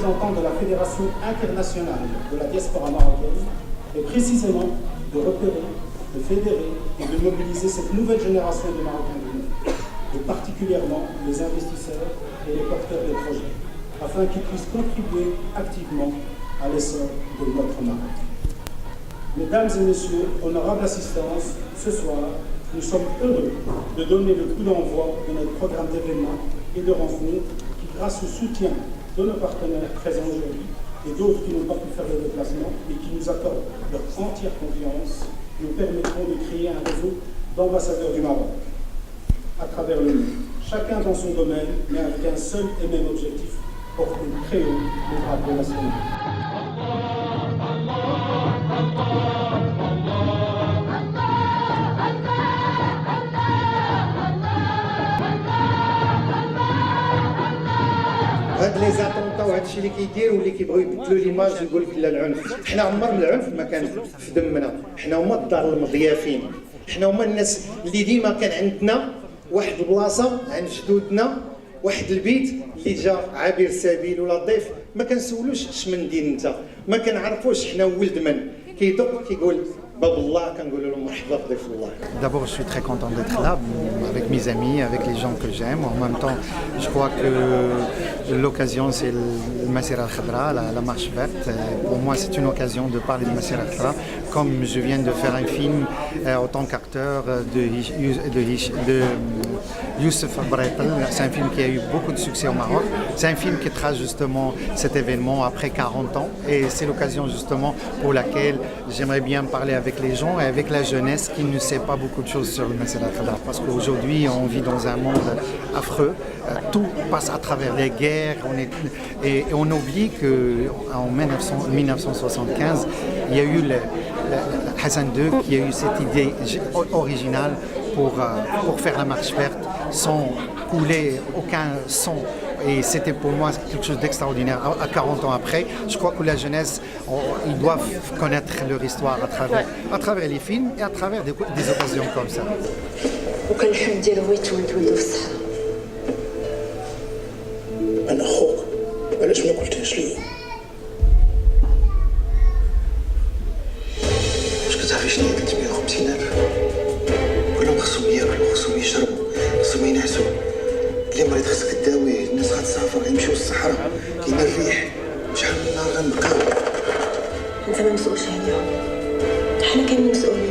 représentant de la Fédération internationale de la diaspora marocaine est précisément de repérer, de fédérer et de mobiliser cette nouvelle génération de Marocains du monde, et particulièrement les investisseurs et les porteurs de projets, afin qu'ils puissent contribuer activement à l'essor de notre Maroc. Mesdames et messieurs, honorables assistance, ce soir, nous sommes heureux de donner le coup d'envoi de notre programme d'événements et de rencontres qui, grâce au soutien de nos partenaires présents aujourd'hui et d'autres qui n'ont pas pu faire le déplacement et qui nous accordent leur entière confiance, nous permettront de créer un réseau d'ambassadeurs du Maroc à travers le monde, chacun dans son domaine, mais avec un seul et même objectif, porter très haut le drapeau national. هاد لي زاتونطا وهذا الشيء اللي كيديروا واللي كيبغيو يبدلوا ليماج يقول لك لا العنف، حنا عمر من العنف ما كان في دمنا، حنا هما الدار المضيافين، حنا هما الناس اللي ديما كان عندنا واحد البلاصه عند جدودنا، واحد البيت اللي جا عابر سبيل ولا ضيف ما كنسولوش اش من دين انت، ما كنعرفوش حنا ولد من، كيدق كيقول D'abord, je suis très content d'être là avec mes amis, avec les gens que j'aime. En même temps, je crois que l'occasion, c'est le Massira al-Khadra, la marche verte. Pour moi, c'est une occasion de parler de Massira al-Khadra, comme je viens de faire un film en tant qu'acteur de Youssef Breitel. C'est un film qui a eu beaucoup de succès au Maroc. C'est un film qui trace justement cet événement après 40 ans. Et c'est l'occasion justement pour laquelle j'aimerais bien parler avec les gens et avec la jeunesse qui ne sait pas beaucoup de choses sur le Massira al-Khadra. Parce qu'aujourd'hui, on vit dans un monde affreux. Tout passe à travers les guerres. Et on oublie qu'en 1975, il y a eu Hassan II qui a eu cette idée originale pour faire la marche verte sans couler aucun sang. Et c'était pour moi quelque chose d'extraordinaire. À 40 ans après, je crois que la jeunesse, ils doivent connaître leur histoire à travers les films et à travers des occasions comme ça. أنا أخوك، علاش ما قلتهاش ليا؟ واش كتعرفي شنو هي 350,000؟ كلهم خصهم ياكلوا، خصهم يشربوا، خصهم ينعسوا. اللي مريض خصك تداويه، الناس غتسافر غيمشيو للصحراء، كاين الريح، شحال من نهار غنبقاو. انت ما مسؤولش عليهم، حنا كاملين مسؤولين.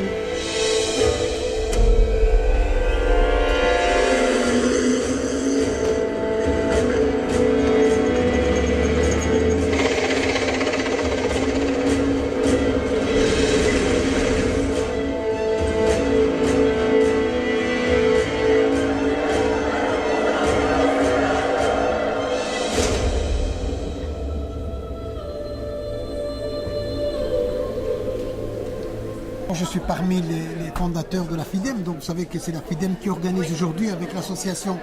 Je suis parmi les fondateurs de la FIDEM, donc vous savez que c'est la FIDEM qui organise aujourd'hui avec l'association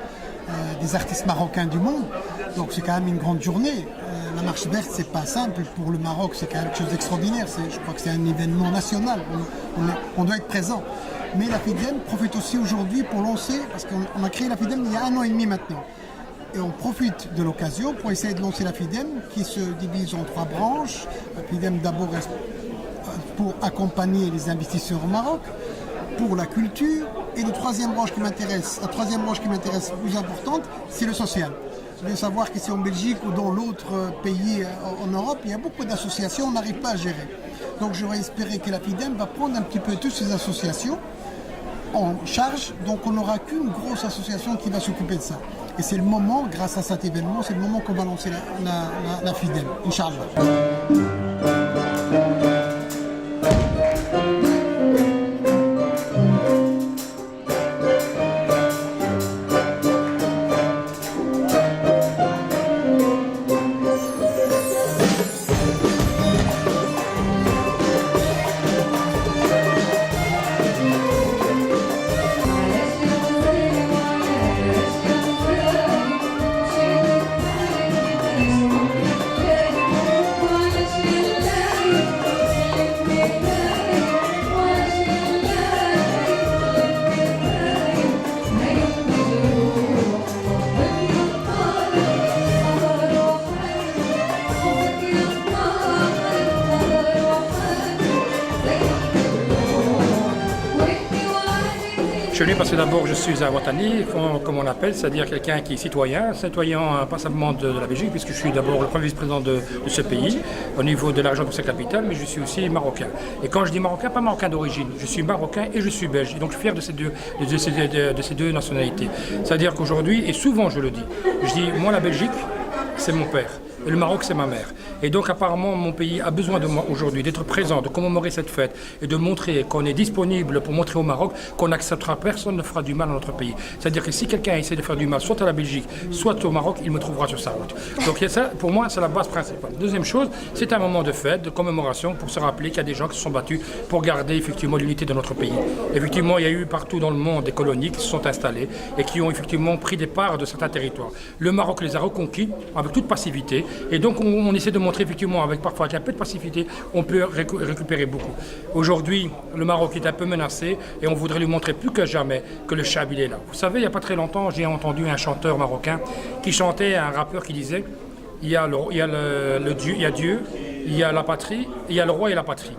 des artistes marocains du monde. Donc c'est quand même une grande journée. La marche verte, c'est pas simple pour le Maroc, c'est quand même quelque chose d'extraordinaire. Je crois que c'est un événement national. On doit être présent. Mais la FIDEM profite aussi aujourd'hui pour lancer, parce qu'on a créé la FIDEM il y a 1 an et demi maintenant. Et on profite de l'occasion pour essayer de lancer la FIDEM qui se divise en 3 branches. La FIDEM d'abord pour accompagner les investisseurs au Maroc, pour la culture, et la troisième branche qui m'intéresse plus importante, c'est le social. Vous devez savoir qu'ici en Belgique ou dans l'autre pays en Europe, il y a beaucoup d'associations, on n'arrive pas à gérer. Donc j'aurais espéré que la FIDEM va prendre un petit peu toutes ces associations en charge, donc on n'aura qu'une grosse association qui va s'occuper de ça. Et c'est le moment, grâce à cet événement, c'est le moment qu'on va lancer la FIDEM, Inch'Allah. Let's venu parce que d'abord je suis un Watani, comme on appelle, c'est-à-dire quelqu'un qui est citoyen pas simplement de la Belgique, puisque je suis d'abord le premier vice-président de ce pays, au niveau de la région de Bruxelles-Capitale, mais je suis aussi marocain. Et quand je dis marocain, pas marocain d'origine, je suis marocain et je suis belge. Et donc je suis fier de ces deux nationalités. C'est-à-dire qu'aujourd'hui, et souvent je le dis, je dis, moi la Belgique, c'est mon père. Et le Maroc, c'est ma mère. Et donc, apparemment, mon pays a besoin de moi aujourd'hui, d'être présent, de commémorer cette fête et de montrer qu'on est disponible pour montrer au Maroc qu'on acceptera, personne ne fera du mal à notre pays. C'est-à-dire que si quelqu'un essaie de faire du mal, soit à la Belgique, soit au Maroc, il me trouvera sur sa route. Donc, ça, pour moi, c'est la base principale. Deuxième chose, c'est un moment de fête, de commémoration, pour se rappeler qu'il y a des gens qui se sont battus pour garder effectivement l'unité de notre pays. Effectivement, il y a eu partout dans le monde des colonies qui se sont installées et qui ont effectivement pris des parts de certains territoires. Le Maroc les a reconquis avec toute passivité. Et donc on essaie de montrer effectivement, parfois avec un peu de passivité, on peut récupérer beaucoup. Aujourd'hui, le Maroc est un peu menacé et on voudrait lui montrer plus que jamais que le Chab il est là. Vous savez, il n'y a pas très longtemps, j'ai entendu un chanteur marocain qui chantait, un rappeur qui disait il y a Dieu, il y a la patrie, il y a le roi et la patrie.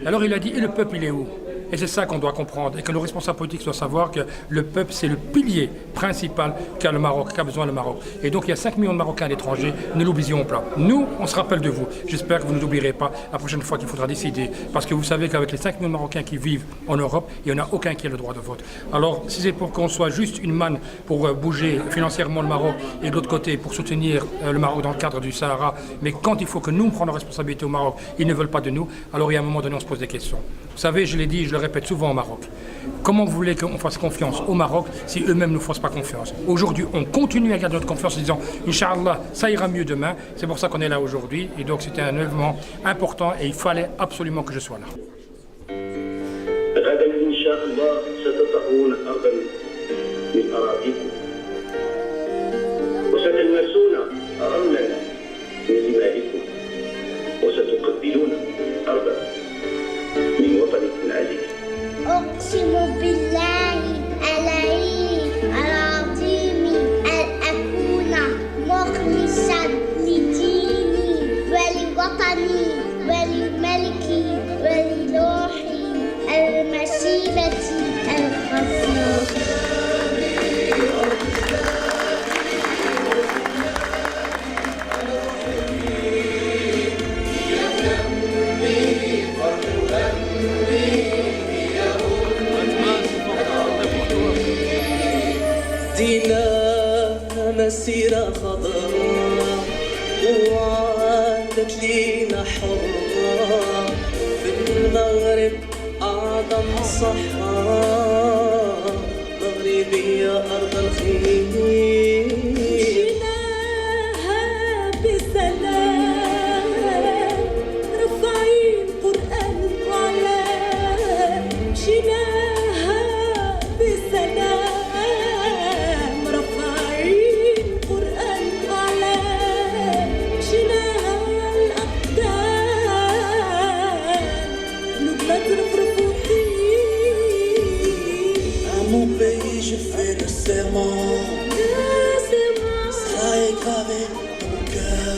Alors il a dit, et le peuple il est où ? Et c'est ça qu'on doit comprendre et que nos responsables politiques doivent savoir que le peuple, c'est le pilier principal qu'a le Maroc, qu'a besoin le Maroc. Et donc il y a 5 millions de Marocains à l'étranger, ne l'oublions pas. Nous, on se rappelle de vous. J'espère que vous ne nous oublierez pas la prochaine fois qu'il faudra décider. Parce que vous savez qu'avec les 5 millions de Marocains qui vivent en Europe, il n'y en a aucun qui a le droit de vote. Alors si c'est pour qu'on soit juste une manne pour bouger financièrement le Maroc et de l'autre côté pour soutenir le Maroc dans le cadre du Sahara, mais quand il faut que nous prenions nos responsabilités au Maroc, ils ne veulent pas de nous, alors il y a un moment donné on se pose des questions. Vous savez, je l'ai dit, je le répète souvent au Maroc. Comment vous voulez qu'on fasse confiance au Maroc si eux-mêmes ne nous fassent pas confiance? Aujourd'hui, on continue à garder notre confiance en disant « Inch'Allah, ça ira mieux demain ». C'est pour ça qu'on est là aujourd'hui. Et donc, c'était un événement important et il fallait absolument que je sois là. أقسم بالله العلي العظيم أن أكون مخلصا لديني ولوطني ولملكي ولروحي المسيرة الخفيفة. دينا مسيرة خضراء وعادت لينا حرة في المغرب أعظم صحراء مغربية أرض الخير جيناها بسلام رفعين قرآن وعلام جيناها بسلام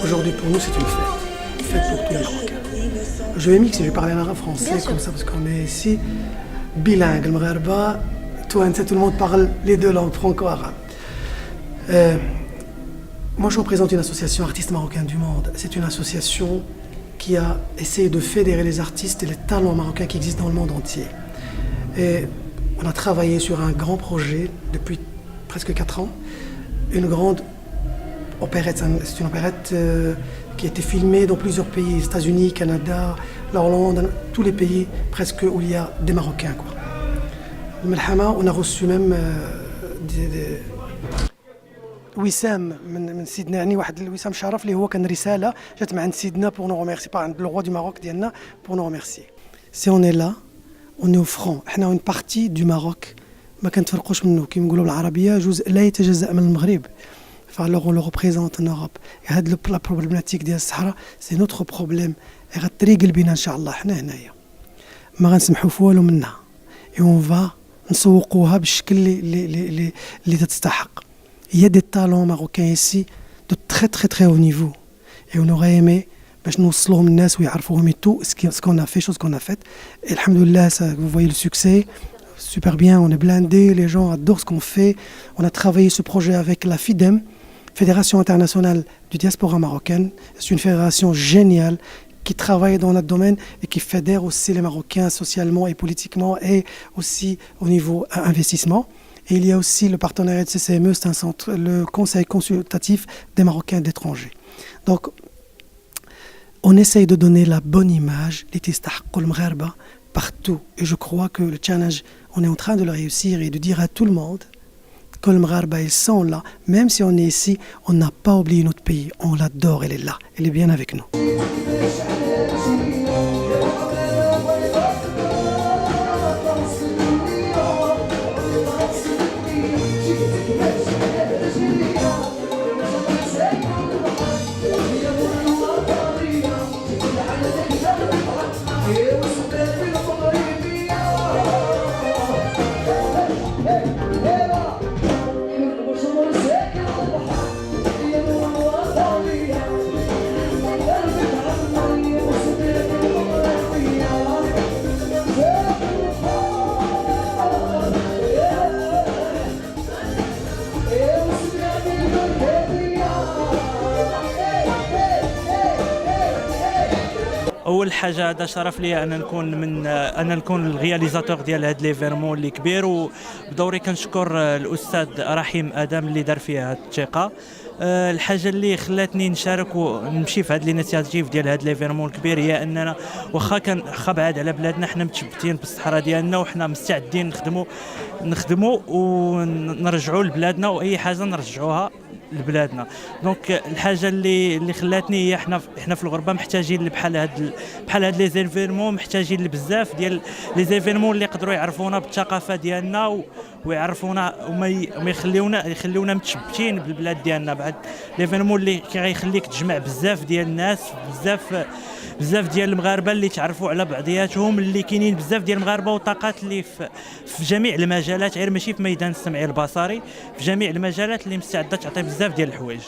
Aujourd'hui pour nous c'est une fête pour tous les Marocains. Je vais mixer, je vais parler en arabe français comme ça parce qu'on est ici bilingue, le Maghreba, tout le monde parle les deux langues franco-arabes. Moi je représente une association Artistes Marocains du Monde. C'est une association qui a essayé de fédérer les artistes et les talents marocains qui existent dans le monde entier. Et on a travaillé sur un grand projet depuis presque 4 ans, une grande opérette, c'est une opérette qui a été filmée dans plusieurs pays, les États-Unis, Canada, la Hollande, tous les pays presque où il y a des Marocains. Le Malhama, on a reçu même des وسام من سيدنا يعني واحد الوسام شرف اللي هو كان رساله جات من عند سيدنا pour nous remercier par le roi du Maroc ديالنا pour nous remercier. Si on est là, on est au front. احنا une partie du Maroc ما كنتفرقوش منه كيما نقولوا بالعربيه جزء لا يتجزأ من المغرب. فالوغ on le représente en Europe. هاد la problématique ديال الصحراء c'est notre problème. غتريقل بينا ان شاء الله حنا هنايا. ما غنسمحوا في والو منها. Et on va نسوقوها بالشكل اللي تستحق. Il y a des talents marocains ici de très très très haut niveau et on aurait aimé باش نوصلوهم الناس ويعرفوهم et tout ce qu'on a fait, chose qu'on a faite. Et alhamdoulilah, ça, vous voyez le succès, super bien, on est blindés, les gens adorent ce qu'on fait. On a travaillé ce projet avec la FIDEM, Fédération internationale du diaspora marocaine. C'est une fédération géniale qui travaille dans notre domaine et qui fédère aussi les Marocains socialement et politiquement et aussi au niveau investissement. Et il y a aussi le partenariat de CCME, c'est un centre, le conseil consultatif des Marocains d'étrangers. Donc, on essaye de donner la bonne image, les tistahqul mgharba, partout. Et je crois que le challenge, on est en train de le réussir et de dire à tout le monde que les mgharba, ils sont là. Même si on est ici, on n'a pas oublié notre pays. On l'adore, elle est là. Elle est bien avec nous. اول حاجه هذا شرف لي انا نكون الرياليزاتور ديال هذا ليفيرمون اللي كبير، وبدوري كنشكر الاستاذ رحيم ادم اللي دار فيها هذه الثقه. الحاجه اللي خلاتني نشارك ونمشي في هذا الانيشيتيف ديال هذا ليفيرمون الكبير هي اننا واخا بعاد على بلادنا حنا متشبتين بالصحراء ديالنا وحنا مستعدين نخدموا ونرجعوا لبلادنا، واي حاجه نرجعوها لبلادنا. دونك الحاجه اللي خلاتني هي حنا في الغربه محتاجين بحال هاد لي زيفيرمون، محتاجين بزاف ديال لي زيفيرمون اللي يقدروا يعرفونا بالثقافه ديالنا ويعرفونا وما يخليونا متشبتين بالبلاد ديالنا. بعد ليفيرمون اللي كيخليك تجمع بزاف ديال الناس، بزاف ديال المغاربه اللي تعرفوا على بعضياتهم، اللي كاينين بزاف ديال المغاربه وطاقات اللي في جميع المجالات، غير ماشي في ميدان السمعي البصري، في جميع المجالات اللي مستعده تعطي بزاف ديال الحوايج.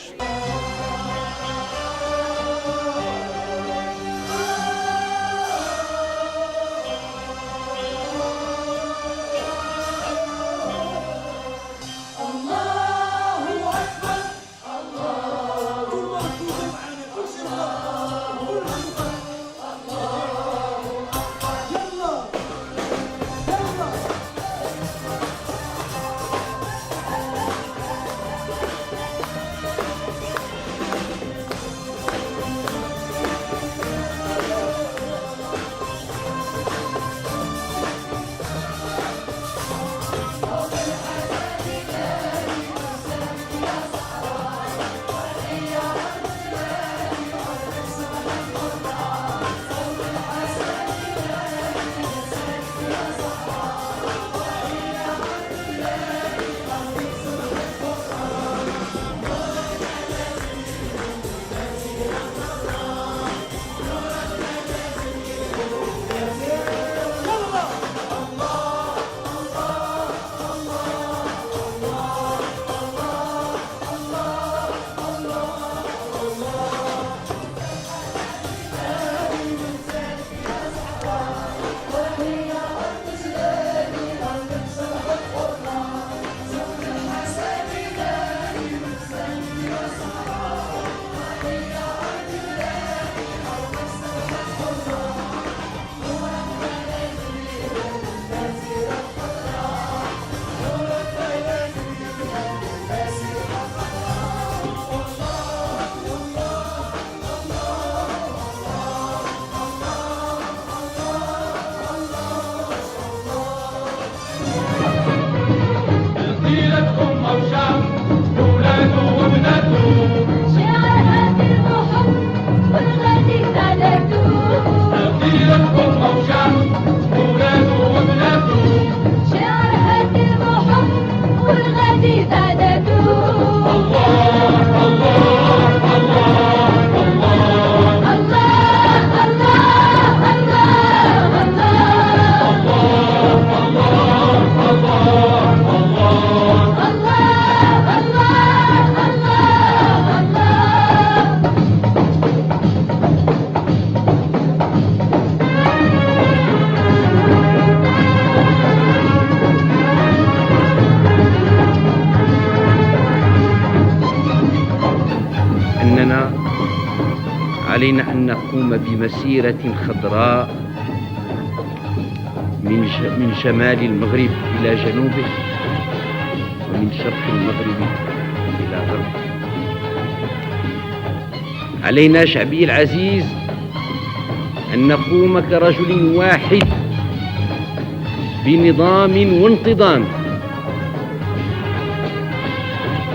علينا أن نقوم بمسيرة خضراء من شمال المغرب إلى جنوبه ومن شرق المغرب إلى غربه. علينا شعبي العزيز أن نقوم كرجل واحد بنظام وانتظام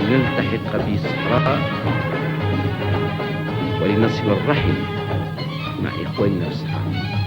لنلتحق بالصحراء ولنصل الرحم مع إخواننا في الصحراء.